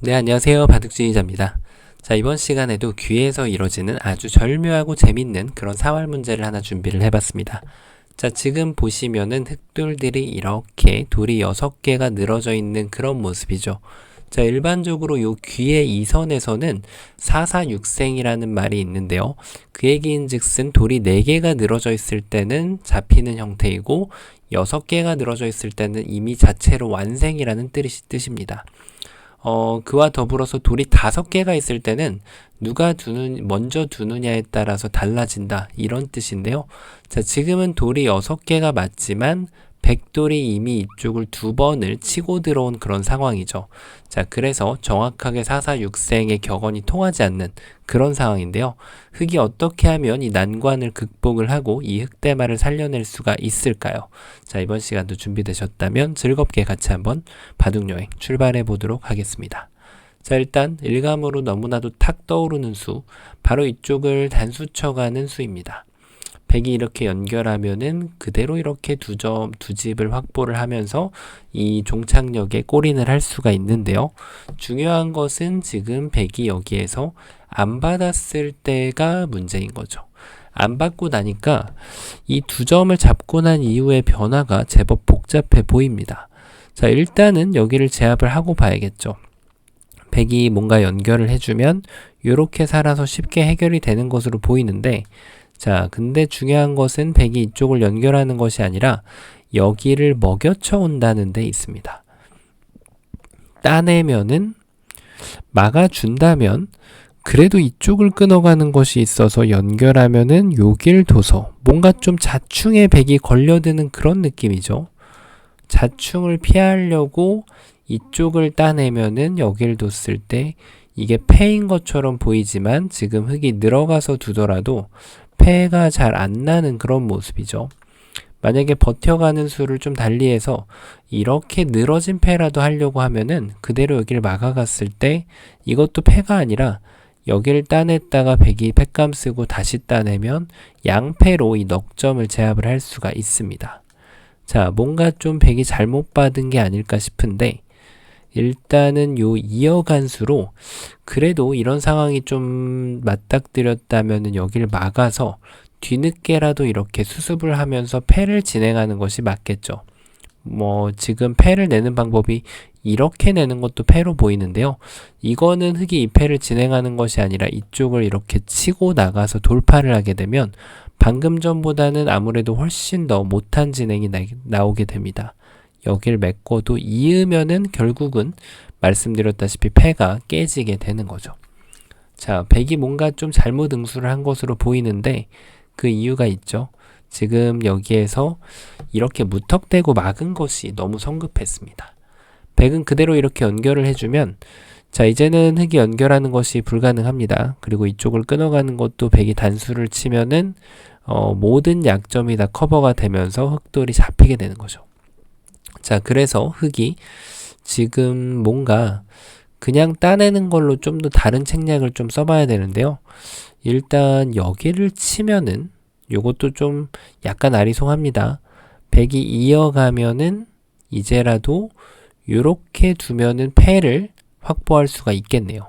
네, 안녕하세요. 바둑주의자입니다. 자, 이번 시간에도 귀에서 이루어지는 아주 절묘하고 재밌는 그런 사활 문제를 하나 준비를 해봤습니다. 자, 지금 보시면은 흑돌들이 이렇게 돌이 6개가 늘어져 있는 그런 모습이죠. 자, 일반적으로 요 귀의 이선에서는 사사육생이라는 말이 있는데요. 그 얘기인즉슨 돌이 4개가 늘어져 있을 때는 잡히는 형태이고 6개가 늘어져 있을 때는 이미 자체로 완생이라는 뜻입니다. 그와 더불어서 돌이 5개가 있을 때는 누가 먼저 두느냐에 따라서 달라진다. 이런 뜻인데요. 자, 지금은 돌이 6개가 맞지만 백돌이 이미 이쪽을 2번을 치고 들어온 그런 상황이죠. 자, 그래서 정확하게 사사육생의 격언이 통하지 않는 그런 상황인데요. 흑이 어떻게 하면 이 난관을 극복을 하고 이 흑대마를 살려낼 수가 있을까요? 자, 이번 시간도 준비되셨다면 즐겁게 같이 한번 바둑여행 출발해 보도록 하겠습니다. 자, 일단 일감으로 너무나도 탁 떠오르는 수, 바로 이쪽을 단수 쳐가는 수입니다. 백이 이렇게 연결하면은 그대로 이렇게 두 집을 확보를 하면서 이 종착역에 골인을 할 수가 있는데요. 중요한 것은 지금 백이 여기에서 안 받았을 때가 문제인 거죠. 안 받고 나니까 이 2점을 잡고 난 이후의 변화가 제법 복잡해 보입니다. 자, 일단은 여기를 제압을 하고 봐야겠죠. 백이 뭔가 연결을 해주면 이렇게 살아서 쉽게 해결이 되는 것으로 보이는데, 자, 근데 중요한 것은 백이 이쪽을 연결하는 것이 아니라 여기를 먹여쳐 온다는 데 있습니다. 따내면은 막아준다면 그래도 이쪽을 끊어가는 것이 있어서 연결하면은 여길 둬서 뭔가 좀 자충에 백이 걸려드는 그런 느낌이죠. 자충을 피하려고 이쪽을 따내면은 여길 뒀을 때 이게 패인 것처럼 보이지만 지금 흑이 늘어가서 두더라도 패가 잘 안 나는 그런 모습이죠. 만약에 버텨가는 수를 좀 달리해서 이렇게 늘어진 패라도 하려고 하면은 그대로 여기를 막아갔을 때 이것도 패가 아니라 여기를 따냈다가 백이 패감 쓰고 다시 따내면 양패로 이 넉점을 제압을 할 수가 있습니다. 자, 뭔가 좀 백이 잘못 받은 게 아닐까 싶은데, 일단은 요 이어간 수로 그래도 이런 상황이 좀 맞닥뜨렸다면 여기를 막아서 뒤늦게라도 이렇게 수습을 하면서 패를 진행하는 것이 맞겠죠. 지금 패를 내는 방법이 이렇게 내는 것도 패로 보이는데요. 이거는 흑이 이 패를 진행하는 것이 아니라 이쪽을 이렇게 치고 나가서 돌파를 하게 되면 방금 전보다는 아무래도 훨씬 더 못한 진행이 나오게 됩니다. 여길 메꿔도 이으면은 결국은 말씀드렸다시피 패가 깨지게 되는 거죠. 자, 백이 뭔가 좀 잘못 응수를 한 것으로 보이는데 그 이유가 있죠. 지금 여기에서 이렇게 무턱대고 막은 것이 너무 성급했습니다. 백은 그대로 이렇게 연결을 해주면, 자, 이제는 흑이 연결하는 것이 불가능합니다. 그리고 이쪽을 끊어가는 것도 백이 단수를 치면은 모든 약점이 다 커버가 되면서 흑돌이 잡히게 되는 거죠. 자, 그래서 흑이 지금 뭔가 그냥 따내는 걸로 좀 더 다른 책략을 좀 써봐야 되는데요. 일단 여기를 치면은 요것도 좀 약간 아리송합니다. 백이 이어가면은 이제라도 요렇게 두면은 패를 확보할 수가 있겠네요.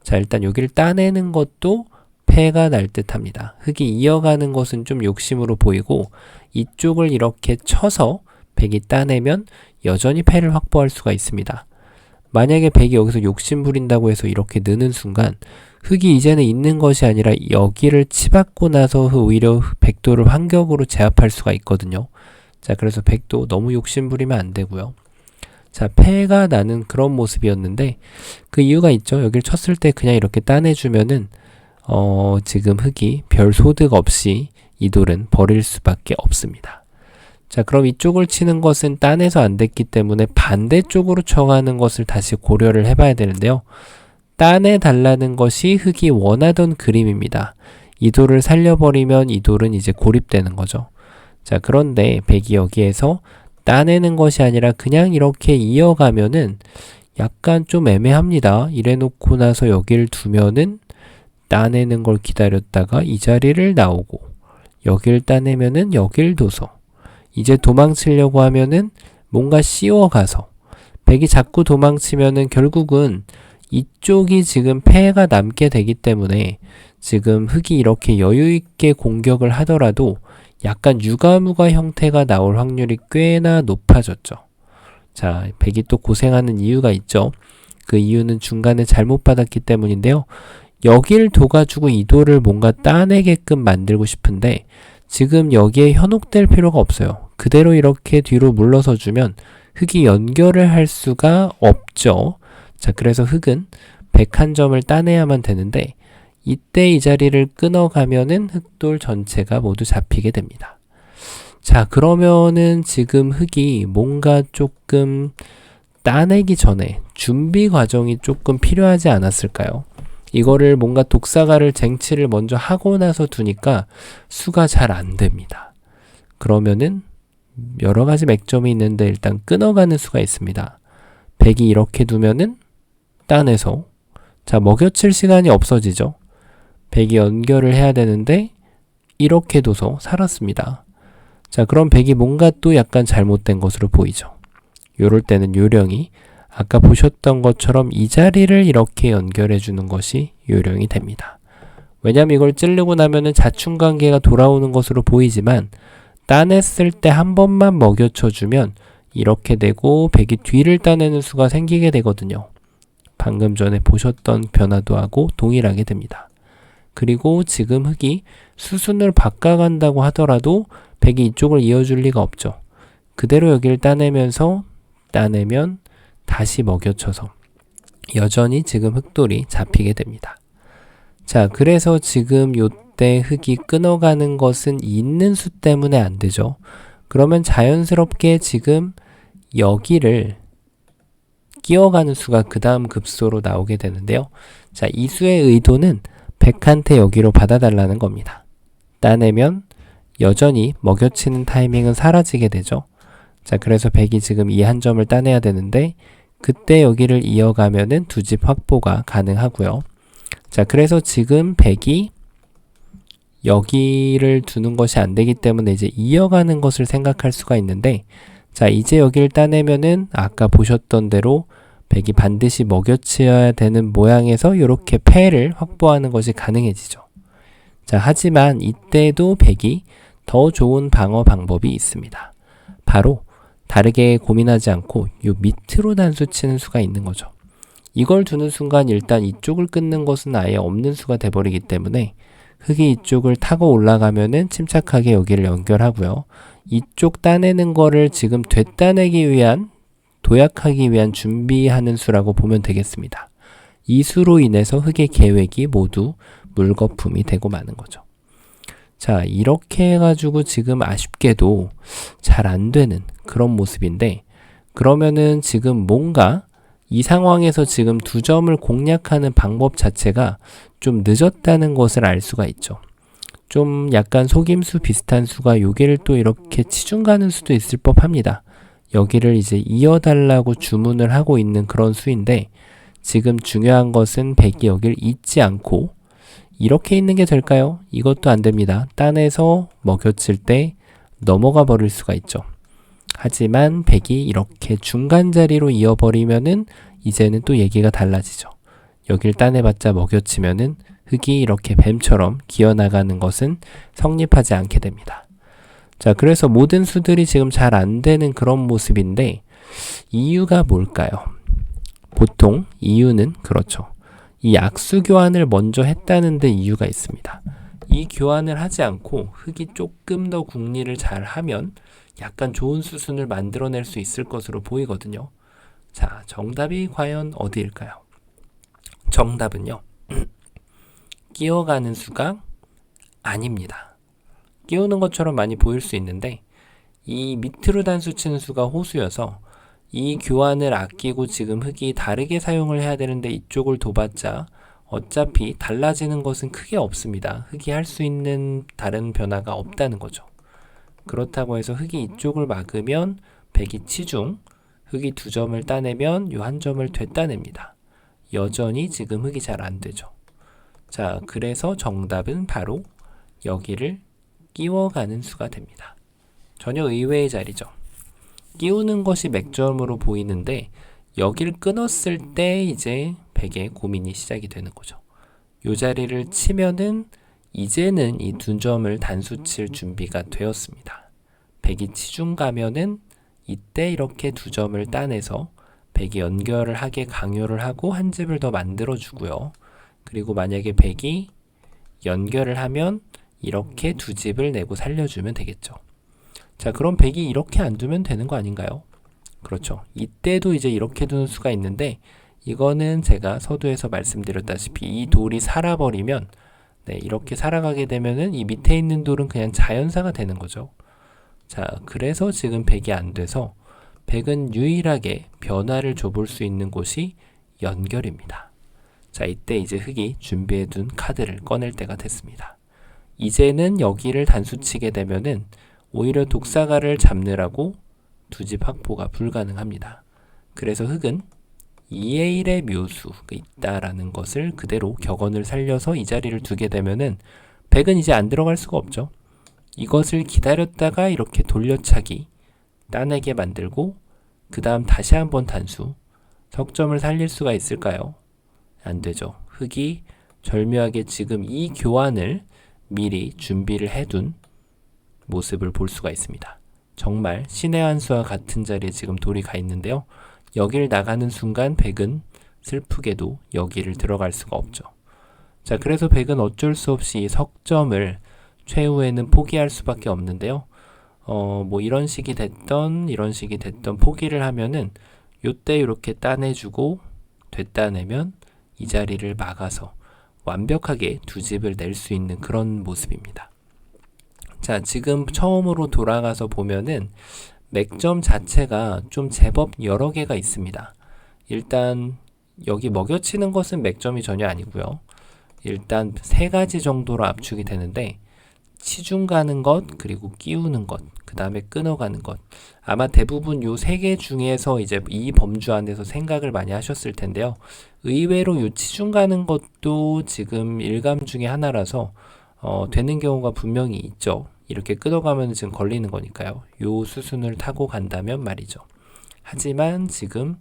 자, 일단 여기를 따내는 것도 패가 날 듯 합니다. 흑이 이어가는 것은 좀 욕심으로 보이고 이쪽을 이렇게 쳐서 백이 따내면 여전히 패를 확보할 수가 있습니다. 만약에 백이 여기서 욕심 부린다고 해서 이렇게 느는 순간 흑이 이제는 있는 것이 아니라 여기를 치받고 나서 오히려 백도를 환격으로 제압할 수가 있거든요. 자, 그래서 백도 너무 욕심 부리면 안 되고요. 자, 패가 나는 그런 모습이었는데 그 이유가 있죠. 여기를 쳤을 때 그냥 이렇게 따내주면은 지금 흑이 별 소득 없이 이 돌은 버릴 수밖에 없습니다. 자, 그럼 이쪽을 치는 것은 따내서 안 됐기 때문에 반대쪽으로 쳐가는 것을 다시 고려를 해봐야 되는데요. 따내 달라는 것이 흑이 원하던 그림입니다. 이 돌을 살려버리면 이 돌은 이제 고립되는 거죠. 자, 그런데 백이 여기에서 따내는 것이 아니라 그냥 이렇게 이어가면은 약간 좀 애매합니다. 이래 놓고 나서 여기를 두면은 따내는 걸 기다렸다가 이 자리를 나오고 여기를 따내면은 여기를 둬서 이제 도망치려고 하면은 뭔가 씌워가서 백이 자꾸 도망치면은 결국은 이쪽이 지금 폐가 남게 되기 때문에 지금 흑이 이렇게 여유있게 공격을 하더라도 약간 유가무가 형태가 나올 확률이 꽤나 높아졌죠. 자, 백이 또 고생하는 이유가 있죠. 그 이유는 중간에 잘못 받았기 때문인데요. 여길 둬가지고 이 돌을 뭔가 따내게끔 만들고 싶은데 지금 여기에 현혹될 필요가 없어요. 그대로 이렇게 뒤로 물러서 주면 흑이 연결을 할 수가 없죠. 자, 그래서 흑은 101점을 따내야만 되는데 이때 이 자리를 끊어가면은 흑돌 전체가 모두 잡히게 됩니다. 자, 그러면은 지금 흑이 뭔가 조금 따내기 전에 준비 과정이 조금 필요하지 않았을까요? 이거를 뭔가 독사가를 쟁취를 먼저 하고 나서 두니까 수가 잘 안 됩니다. 그러면은 여러 가지 맥점이 있는데 일단 끊어가는 수가 있습니다. 백이 이렇게 두면은 따내서 자, 먹여칠 시간이 없어지죠. 백이 연결을 해야 되는데 이렇게 둬서 살았습니다. 자, 그럼 백이 뭔가 또 약간 잘못된 것으로 보이죠. 요럴 때는 요령이 아까 보셨던 것처럼 이 자리를 이렇게 연결해 주는 것이 요령이 됩니다. 왜냐면 이걸 찌르고 나면은 자충관계가 돌아오는 것으로 보이지만 따냈을 때 한 번만 먹여쳐 주면 이렇게 되고 백이 뒤를 따내는 수가 생기게 되거든요. 방금 전에 보셨던 변화도 하고 동일하게 됩니다. 그리고 지금 흑이 수순을 바꿔간다고 하더라도 백이 이쪽을 이어줄 리가 없죠. 그대로 여기를 따내면 다시 먹여쳐서 여전히 지금 흑돌이 잡히게 됩니다. 자, 그래서 지금 요때 흑이 끊어가는 것은 있는 수 때문에 안 되죠. 그러면 자연스럽게 지금 여기를 끼워가는 수가 그 다음 급소로 나오게 되는데요. 자, 이 수의 의도는 백한테 여기로 받아달라는 겁니다. 따내면 여전히 먹여치는 타이밍은 사라지게 되죠. 자, 그래서 백이 지금 이 한 점을 따내야 되는데 그때 여기를 이어가면은 두 집 확보가 가능하고요. 자, 그래서 지금 백이 여기를 두는 것이 안 되기 때문에 이제 이어가는 것을 생각할 수가 있는데 자, 이제 여기를 따내면은 아까 보셨던 대로 백이 반드시 먹여치어야 되는 모양에서 이렇게 패를 확보하는 것이 가능해지죠. 자, 하지만 이때도 백이 더 좋은 방어 방법이 있습니다. 바로 다르게 고민하지 않고 요 밑으로 단수 치는 수가 있는 거죠. 이걸 두는 순간 일단 이쪽을 끊는 것은 아예 없는 수가 돼버리기 때문에 흑이 이쪽을 타고 올라가면은 침착하게 여기를 연결하고요. 이쪽 따내는 거를 지금 되따내기 위한 도약하기 위한 준비하는 수라고 보면 되겠습니다. 이 수로 인해서 흑의 계획이 모두 물거품이 되고 마는 거죠. 자, 이렇게 해가지고 지금 아쉽게도 잘 안 되는 그런 모습인데 그러면은 지금 뭔가 이 상황에서 지금 두 점을 공략하는 방법 자체가 좀 늦었다는 것을 알 수가 있죠. 좀 약간 속임수 비슷한 수가 여기를 또 이렇게 치중 가는 수도 있을 법합니다. 여기를 이제 이어달라고 주문을 하고 있는 그런 수인데 지금 중요한 것은 백이 여기를 잇지 않고 이렇게 있는 게 될까요? 이것도 안 됩니다. 따내서 먹여칠 때 넘어가 버릴 수가 있죠. 하지만 백이 이렇게 중간 자리로 이어버리면은 이제는 또 얘기가 달라지죠. 여길 따내봤자 먹여치면은 흑이 이렇게 뱀처럼 기어나가는 것은 성립하지 않게 됩니다. 자, 그래서 모든 수들이 지금 잘 안 되는 그런 모습인데 이유가 뭘까요? 보통 이유는 그렇죠. 이 악수 교환을 먼저 했다는 데 이유가 있습니다. 이 교환을 하지 않고 흑이 조금 더 궁리를 잘 하면 약간 좋은 수순을 만들어낼 수 있을 것으로 보이거든요. 자, 정답이 과연 어디일까요? 정답은요. 끼어가는 수가 아닙니다. 끼우는 것처럼 많이 보일 수 있는데 이 밑으로 단수 치는 수가 호수여서 이 교환을 아끼고 지금 흑이 다르게 사용을 해야 되는데 이쪽을 둬봤자 어차피 달라지는 것은 크게 없습니다. 흑이 할 수 있는 다른 변화가 없다는 거죠. 그렇다고 해서 흑이 이쪽을 막으면 백이 치중, 흑이 두 점을 따내면 요 한 점을 되따냅니다. 여전히 지금 흑이 잘 안 되죠. 자, 그래서 정답은 바로 여기를 끼워가는 수가 됩니다. 전혀 의외의 자리죠. 끼우는 것이 맥점으로 보이는데 여기를 끊었을 때 이제 백의 고민이 시작이 되는 거죠. 요 자리를 치면은 이제는 이 두 점을 단수 칠 준비가 되었습니다. 백이 치중 가면은 이때 이렇게 두 점을 따내서 백이 연결을 하게 강요를 하고 한 집을 더 만들어 주고요. 그리고 만약에 백이 연결을 하면 이렇게 두 집을 내고 살려주면 되겠죠. 자, 그럼 백이 이렇게 안 두면 되는 거 아닌가요? 그렇죠. 이때도 이제 이렇게 두는 수가 있는데 이거는 제가 서두에서 말씀드렸다시피 이 돌이 살아버리면 이렇게 살아가게 되면은 이 밑에 있는 돌은 그냥 자연사가 되는 거죠. 자, 그래서 지금 백이 안 돼서 백은 유일하게 변화를 줘볼 수 있는 곳이 연결입니다. 자, 이때 이제 흑이 준비해둔 카드를 꺼낼 때가 됐습니다. 이제는 여기를 단수 치게 되면은 오히려 독사가를 잡느라고 두 집 확보가 불가능합니다. 그래서 흑은 2의 1의 묘수가 있다라는 것을 그대로 격언을 살려서 이 자리를 두게 되면은 백은 이제 안 들어갈 수가 없죠. 이것을 기다렸다가 이렇게 돌려차기 따내게 만들고 그 다음 다시 한번 단수 석점을 살릴 수가 있을까요? 안 되죠. 흑이 절묘하게 지금 이 교환을 미리 준비를 해둔 모습을 볼 수가 있습니다. 정말 신의 한 수와 같은 자리에 지금 돌이 가 있는데요. 여길 나가는 순간 백은 슬프게도 여기를 들어갈 수가 없죠. 자, 그래서 백은 어쩔 수 없이 석점을 최후에는 포기할 수밖에 없는데요. 뭐 이런 식이 됐던 포기를 하면은 요때 이렇게 따내주고 되따내면 이 자리를 막아서 완벽하게 두 집을 낼 수 있는 그런 모습입니다. 자, 지금 처음으로 돌아가서 보면은 맥점 자체가 좀 제법 여러 개가 있습니다. 일단 여기 먹여치는 것은 맥점이 전혀 아니고요. 일단 세 가지 정도로 압축이 되는데 치중 가는 것, 그리고 끼우는 것, 그 다음에 끊어가는 것. 아마 대부분 요 세 개 중에서 이제 이 범주 안에서 생각을 많이 하셨을 텐데요. 의외로 요 치중 가는 것도 지금 일감 중에 하나라서 되는 경우가 분명히 있죠. 이렇게 끊어가면 지금 걸리는 거니까요. 요 수순을 타고 간다면 말이죠. 하지만 지금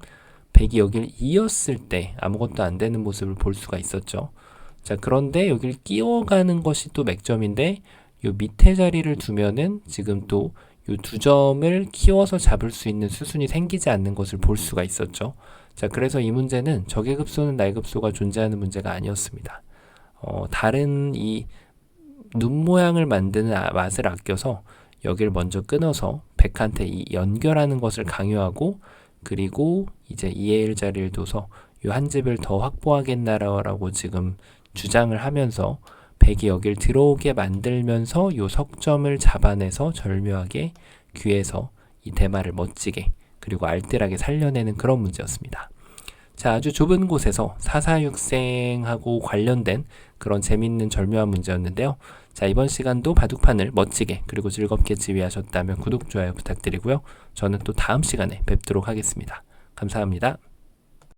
백이 여길 이었을 때 아무것도 안 되는 모습을 볼 수가 있었죠. 자, 그런데 여길 끼워가는 것이 또 맥점인데 요 밑에 자리를 두면은 지금 또 요 두 점을 키워서 잡을 수 있는 수순이 생기지 않는 것을 볼 수가 있었죠. 자, 그래서 이 문제는 적의급소는 날급소가 존재하는 문제가 아니었습니다. 다른 이 눈 모양을 만드는 맛을 아껴서 여기를 먼저 끊어서 백한테 이 연결하는 것을 강요하고 그리고 이제 2의 1 자리를 둬서 요 한 집을 더 확보하겠나라고 지금 주장을 하면서 백이 여길 들어오게 만들면서 요 석점을 잡아내서 절묘하게 귀에서 이 대마를 멋지게 그리고 알뜰하게 살려내는 그런 문제였습니다. 자, 아주 좁은 곳에서 사사육생하고 관련된 그런 재밌는 절묘한 문제였는데요. 자, 이번 시간도 바둑판을 멋지게 그리고 즐겁게 지휘하셨다면 구독, 좋아요 부탁드리고요. 저는 또 다음 시간에 뵙도록 하겠습니다. 감사합니다.